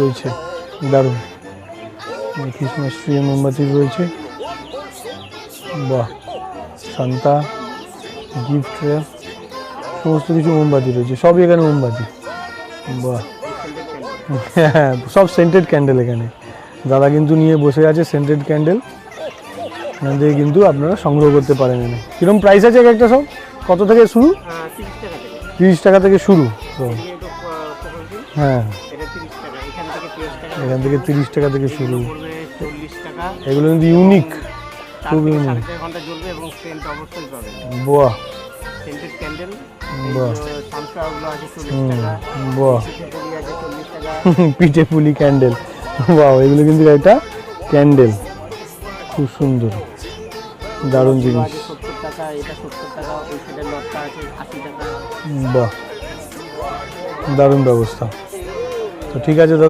রয়েছে, দারুণ। Christmas tree মোমবাতি রয়েছে, বাহ। সান্তা, গিফট র্যাপ, সমস্ত কিছু মোমবাতি রয়েছে, সবই এখানে মোমবাতি, বাহ। হ্যাঁ, সব সেন্টেড ক্যান্ডেল এখানে। দাদা কিন্তু নিয়ে বসে আছে সেন্টেড ক্যান্ডেল, এখান থেকে কিন্তু আপনারা সংগ্রহ করতে পারেন। এনে কিরকম প্রাইস আছে এক একটা, সব কত থেকে শুরু? 30 টাকা থেকে শুরু। তো হ্যাঁ, এখান থেকে 30 টাকা থেকে শুরু। এগুলো কিন্তু ইউনিক, খুব ইউনিক। বাহ, বাহ, বাহ। পিঠে পুলি ক্যান্ডেল, বাহ। এগুলো কিন্তু একটা ক্যান্ডেল, খুব সুন্দর, দারুণ জিনিস। বাহ, দারুণ ব্যবস্থা। তো ঠিক আছে দাদা।